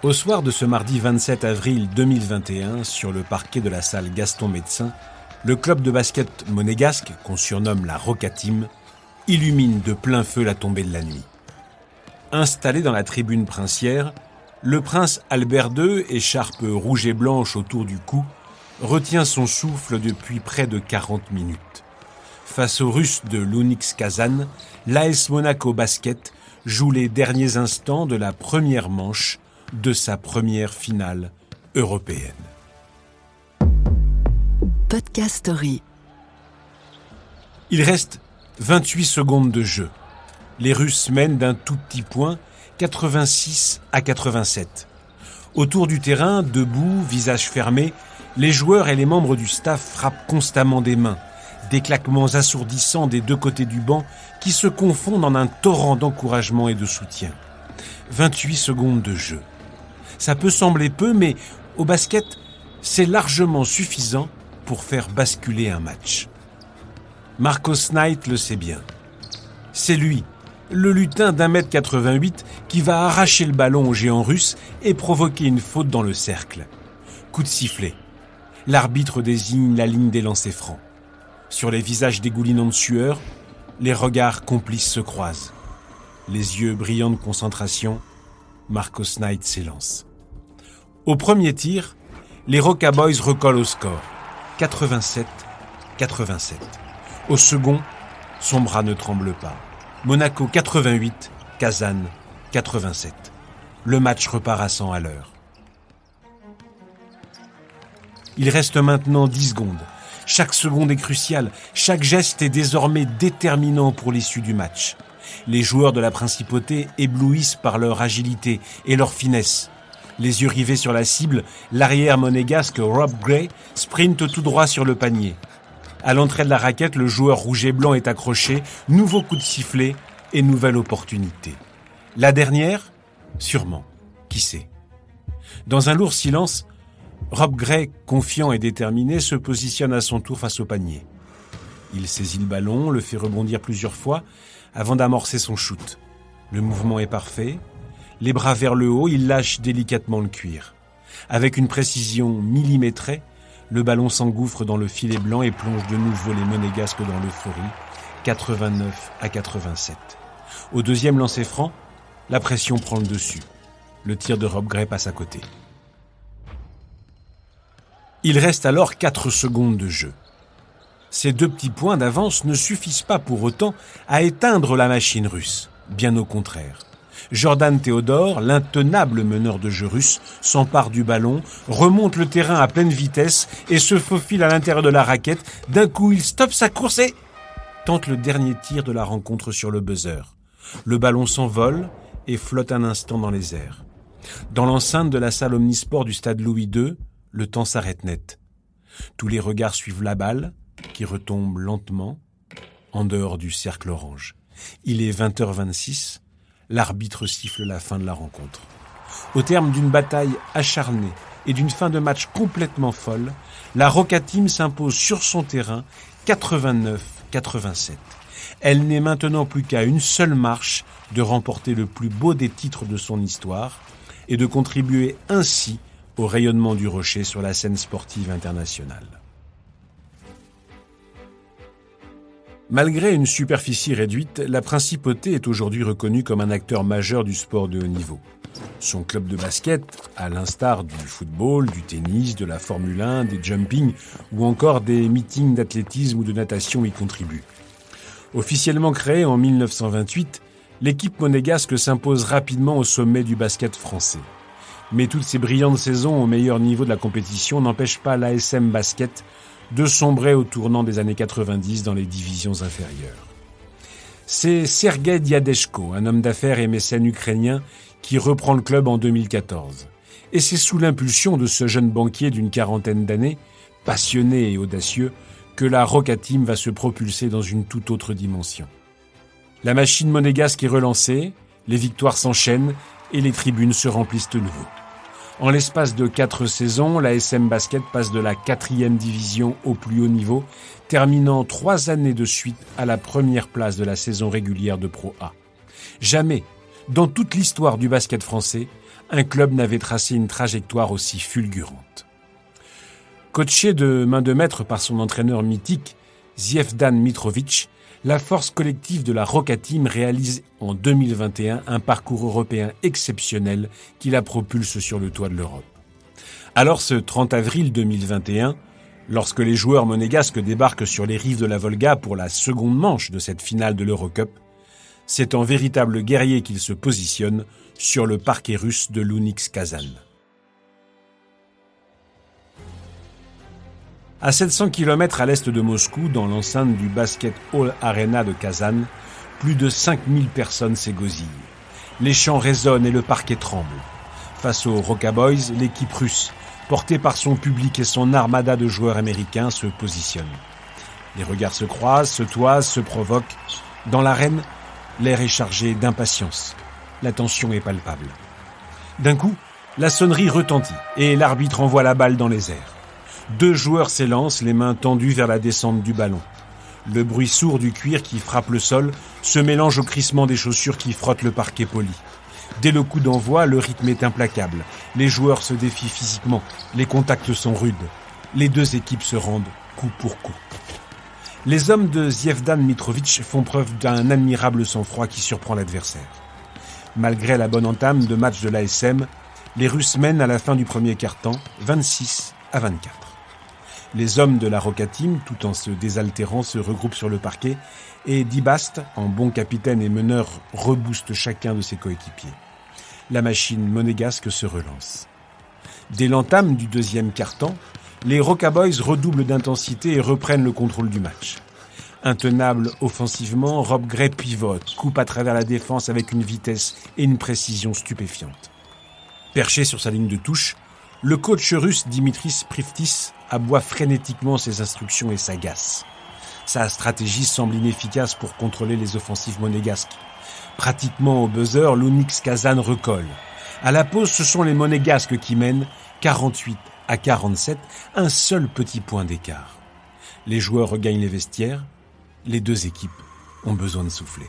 Au soir de ce mardi 27 avril 2021, sur le parquet de la salle Gaston Médecin, le club de basket monégasque, qu'on surnomme la Roca Team, illumine de plein feu la tombée de la nuit. Installé dans la tribune princière, le prince Albert II, écharpe rouge et blanche autour du cou, retient son souffle depuis près de 40 minutes. Face aux Russes de l'Unix Kazan, l'AS Monaco Basket joue les derniers instants de la première manche de sa première finale européenne. Podcast Story. Il reste 28 secondes de jeu. Les Russes mènent d'un tout petit point, 86-87. Autour du terrain, debout, visage fermé, les joueurs et les membres du staff frappent constamment des mains. Des claquements assourdissants des deux côtés du banc qui se confondent en un torrent d'encouragement et de soutien. 28 secondes de jeu. Ça peut sembler peu, mais au basket, c'est largement suffisant pour faire basculer un match. Marcos Knight le sait bien. C'est lui, le lutin d'1m88, qui va arracher le ballon au géant russe et provoquer une faute dans le cercle. Coup de sifflet. L'arbitre désigne la ligne des lancers francs. Sur les visages dégoulinants de sueur, les regards complices se croisent. Les yeux brillants de concentration, Marcos Knight s'élance. Au premier tir, les Roca Boys recollent au score, 87-87. Au second, son bras ne tremble pas. Monaco 88, Kazan 87. Le match repart à 100 à l'heure. Il reste maintenant 10 secondes. Chaque seconde est cruciale, chaque geste est désormais déterminant pour l'issue du match. Les joueurs de la principauté éblouissent par leur agilité et leur finesse. Les yeux rivés sur la cible, l'arrière monégasque Rob Gray sprinte tout droit sur le panier. À l'entrée de la raquette, le joueur rouge et blanc est accroché, nouveau coup de sifflet et nouvelle opportunité. La dernière ? Sûrement. Qui sait ? Dans un lourd silence, Rob Gray, confiant et déterminé, se positionne à son tour face au panier. Il saisit le ballon, le fait rebondir plusieurs fois avant d'amorcer son shoot. Le mouvement est parfait. Les bras vers le haut, il lâche délicatement le cuir. Avec une précision millimétrée, le ballon s'engouffre dans le filet blanc et plonge de nouveau les monégasques dans l'euphorie, 89-87. Au deuxième lancer franc, la pression prend le dessus. Le tir de Rob Gray passe à côté. Il reste alors 4 secondes de jeu. Ces 2 petits points d'avance ne suffisent pas pour autant à éteindre la machine russe. Bien au contraire. Jordan Theodore, l'intenable meneur de jeu russe, s'empare du ballon, remonte le terrain à pleine vitesse et se faufile à l'intérieur de la raquette. D'un coup, il stoppe sa course et tente le dernier tir de la rencontre sur le buzzer. Le ballon s'envole et flotte un instant dans les airs. Dans l'enceinte de la salle omnisport du stade Louis II, le temps s'arrête net. Tous les regards suivent la balle, qui retombe lentement, en dehors du cercle orange. Il est 20h26, l'arbitre siffle la fin de la rencontre. Au terme d'une bataille acharnée et d'une fin de match complètement folle, la Roca Team s'impose sur son terrain 89-87. Elle n'est maintenant plus qu'à une seule marche de remporter le plus beau des titres de son histoire et de contribuer ainsi au rayonnement du Rocher sur la scène sportive internationale. Malgré une superficie réduite, la Principauté est aujourd'hui reconnue comme un acteur majeur du sport de haut niveau. Son club de basket, à l'instar du football, du tennis, de la Formule 1, des jumping ou encore des meetings d'athlétisme ou de natation y contribue. Officiellement créée en 1928, l'équipe monégasque s'impose rapidement au sommet du basket français. Mais toutes ces brillantes saisons au meilleur niveau de la compétition n'empêchent pas l'ASM Basket de sombrer au tournant des années 90 dans les divisions inférieures. C'est Sergei Diadeshko, un homme d'affaires et mécène ukrainien, qui reprend le club en 2014. Et c'est sous l'impulsion de ce jeune banquier d'une quarantaine d'années, passionné et audacieux, que la Roca Team va se propulser dans une toute autre dimension. La machine monégasque est relancée, les victoires s'enchaînent et les tribunes se remplissent de nouveau. En l'espace de 4 saisons, l'ASM Basket passe de la 4e division au plus haut niveau, terminant 3 années de suite à la première place de la saison régulière de Pro A. Jamais, Dans toute l'histoire du basket français, un club n'avait tracé une trajectoire aussi fulgurante. Coaché de main de maître par son entraîneur mythique, Zviefdan Mitrovic, la force collective de la Roca Team réalise en 2021 un parcours européen exceptionnel qui la propulse sur le toit de l'Europe. Alors ce 30 avril 2021, lorsque les joueurs monégasques débarquent sur les rives de la Volga pour la seconde manche de cette finale de l'Eurocup, c'est en véritable guerrier qu'ils se positionnent sur le parquet russe de l'Unix Kazan. À 700 km à l'est de Moscou, dans l'enceinte du Basket Hall Arena de Kazan, plus de 5000 personnes s'égosillent. Les chants résonnent et le parquet tremble. Face aux Roca Boys, l'équipe russe, portée par son public et son armada de joueurs américains, se positionne. Les regards se croisent, se toisent, se provoquent. Dans l'arène, l'air est chargé d'impatience. La tension est palpable. D'un coup, la sonnerie retentit et l'arbitre envoie la balle dans les airs. 2 joueurs s'élancent, les mains tendues vers la descente du ballon. Le bruit sourd du cuir qui frappe le sol se mélange au crissement des chaussures qui frottent le parquet poli. Dès le coup d'envoi, le rythme est implacable. Les joueurs se défient physiquement, les contacts sont rudes. Les 2 équipes se rendent coup pour coup. Les hommes de Zviefdan Mitrovic font preuve d'un admirable sang-froid qui surprend l'adversaire. Malgré la bonne entame de match de l'ASM, les Russes mènent à la fin du premier quart-temps 26-24. Les hommes de la Roca Team, tout en se désaltérant, se regroupent sur le parquet et Dibast, en bon capitaine et meneur, rebooste chacun de ses coéquipiers. La machine monégasque se relance. Dès l'entame du deuxième quart-temps, les Roca Boys redoublent d'intensité et reprennent le contrôle du match. Intenable offensivement, Rob Gray pivote, coupe à travers la défense avec une vitesse et une précision stupéfiantes. Perché sur sa ligne de touche, le coach russe Dimitris Priftis aboie frénétiquement ses instructions et s'agace. Sa stratégie semble inefficace pour contrôler les offensives monégasques. Pratiquement au buzzer, l'Unix Kazan recolle. À la pause, ce sont les monégasques qui mènent 48-47, un seul petit point d'écart. Les joueurs regagnent les vestiaires. Les 2 équipes ont besoin de souffler.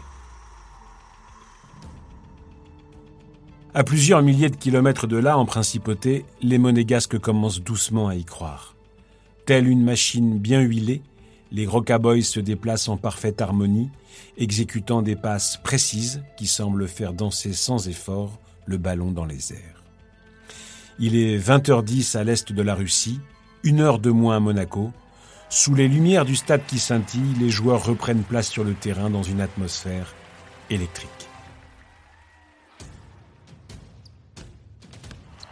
À plusieurs milliers de kilomètres de là, en principauté, les monégasques commencent doucement à y croire. Telle une machine bien huilée, les Roca Boys se déplacent en parfaite harmonie, exécutant des passes précises qui semblent faire danser sans effort le ballon dans les airs. Il est 20h10 à l'est de la Russie, 1 heure de moins à Monaco. Sous les lumières du stade qui scintille, les joueurs reprennent place sur le terrain dans une atmosphère électrique.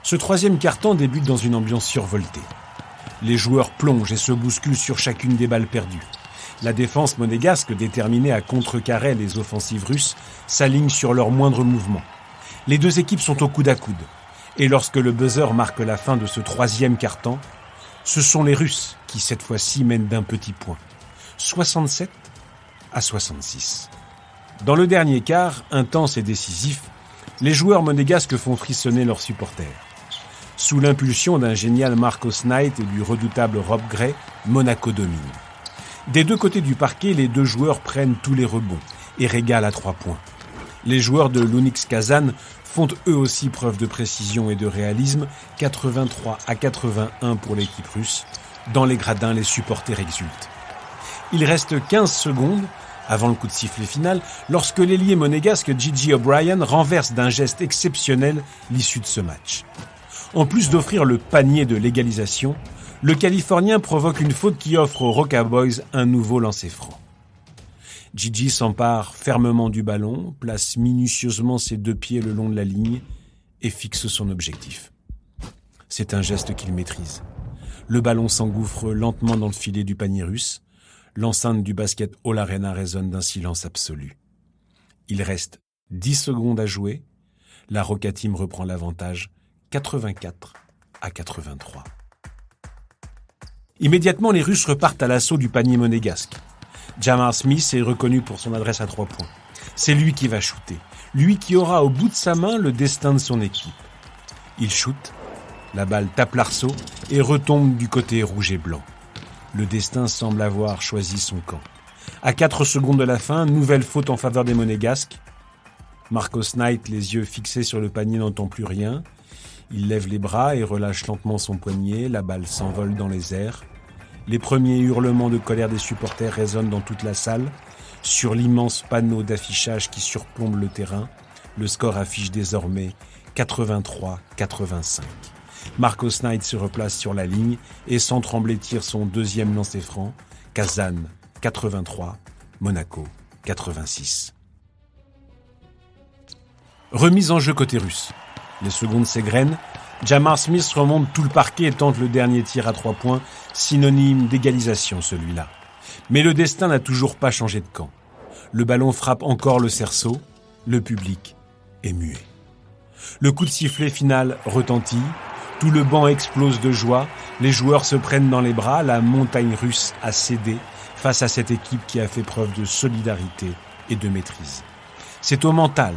Ce troisième quart-temps débute dans une ambiance survoltée. Les joueurs plongent et se bousculent sur chacune des balles perdues. La défense monégasque, déterminée à contrecarrer les offensives russes, s'aligne sur leurs moindres mouvements. Les 2 équipes sont au coude à coude. Et lorsque le buzzer marque la fin de ce troisième quart-temps, ce sont les Russes qui, cette fois-ci, mènent d'un petit point. 67-66. Dans le dernier quart, intense et décisif, les joueurs monégasques font frissonner leurs supporters. Sous l'impulsion d'un génial Marcos Knight et du redoutable Rob Gray, Monaco domine. Des 2 côtés du parquet, les 2 joueurs prennent tous les rebonds et régalent à 3 points. Les joueurs de l'Unix Kazan font eux aussi preuve de précision et de réalisme, 83-81 pour l'équipe russe. Dans les gradins, les supporters exultent. Il reste 15 secondes avant le coup de sifflet final, lorsque l'ailier monégasque Gigi O'Brien renverse d'un geste exceptionnel l'issue de ce match. En plus d'offrir le panier de l'égalisation, le Californien provoque une faute qui offre aux Roca Boys un nouveau lancer franc. Gigi s'empare fermement du ballon, place minutieusement ses 2 pieds le long de la ligne et fixe son objectif. C'est un geste qu'il maîtrise. Le ballon s'engouffre lentement dans le filet du panier russe. L'enceinte du Basket Hall Arena résonne d'un silence absolu. Il reste 10 secondes à jouer. La Roca Team reprend l'avantage 84-83. Immédiatement, les Russes repartent à l'assaut du panier monégasque. Jamar Smith est reconnu pour son adresse à 3 points. C'est lui qui va shooter. Lui qui aura au bout de sa main le destin de son équipe. Il shoot, la balle tape l'arceau et retombe du côté rouge et blanc. Le destin semble avoir choisi son camp. À 4 secondes de la fin, nouvelle faute en faveur des Monégasques. Marcos Knight, les yeux fixés sur le panier, n'entend plus rien. Il lève les bras et relâche lentement son poignet. La balle s'envole dans les airs. Les premiers hurlements de colère des supporters résonnent dans toute la salle. Sur l'immense panneau d'affichage qui surplombe le terrain, le score affiche désormais 83-85. Marcos Knight se replace sur la ligne et sans trembler tire son deuxième lancer franc. Kazan 83, Monaco 86. Remise en jeu côté russe. Les secondes s'égrènent. Jamar Smith remonte tout le parquet et tente le dernier tir à 3 points, synonyme d'égalisation celui-là. Mais le destin n'a toujours pas changé de camp. Le ballon frappe encore le cerceau. Le public est muet. Le coup de sifflet final retentit. Tout le banc explose de joie. Les joueurs se prennent dans les bras. La montagne russe a cédé face à cette équipe qui a fait preuve de solidarité et de maîtrise. C'est au mental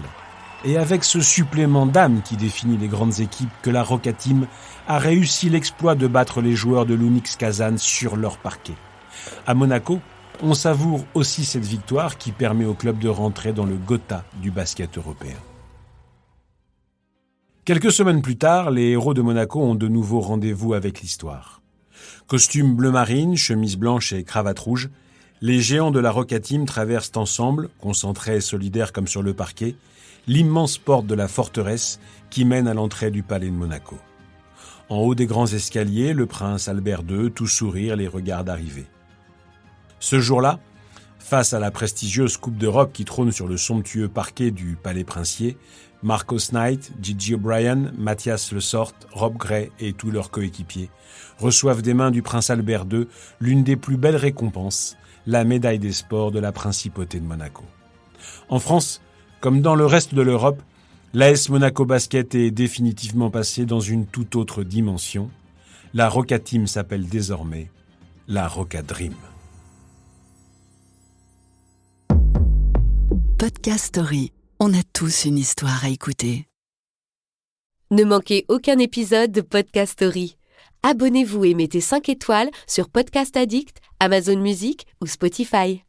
et avec ce supplément d'âme qui définit les grandes équipes que la Roca Team a réussi l'exploit de battre les joueurs de l'Unics Kazan sur leur parquet. À Monaco, on savoure aussi cette victoire qui permet au club de rentrer dans le Gotha du basket européen. Quelques semaines plus tard, les héros de Monaco ont de nouveau rendez-vous avec l'histoire. Costume bleu marine, chemise blanche et cravate rouge, les géants de la Roca Team traversent ensemble, concentrés et solidaires comme sur le parquet, l'immense porte de la forteresse qui mène à l'entrée du palais de Monaco. En haut des grands escaliers, le prince Albert II, tout sourire, les regarde arriver. Ce jour-là, face à la prestigieuse Coupe d'Europe qui trône sur le somptueux parquet du palais princier, Marcos Knight, Gigi O'Brien, Mathias Le Sort, Rob Gray et tous leurs coéquipiers reçoivent des mains du prince Albert II l'une des plus belles récompenses, la médaille des sports de la principauté de Monaco. En France, comme dans le reste de l'Europe, l'AS Monaco Basket est définitivement passé dans une toute autre dimension. La Roca Team s'appelle désormais la Roca Dream. Podcast Story. On a tous une histoire à écouter. Ne manquez aucun épisode de Podcast Story. Abonnez-vous et mettez 5 étoiles sur Podcast Addict, Amazon Music ou Spotify.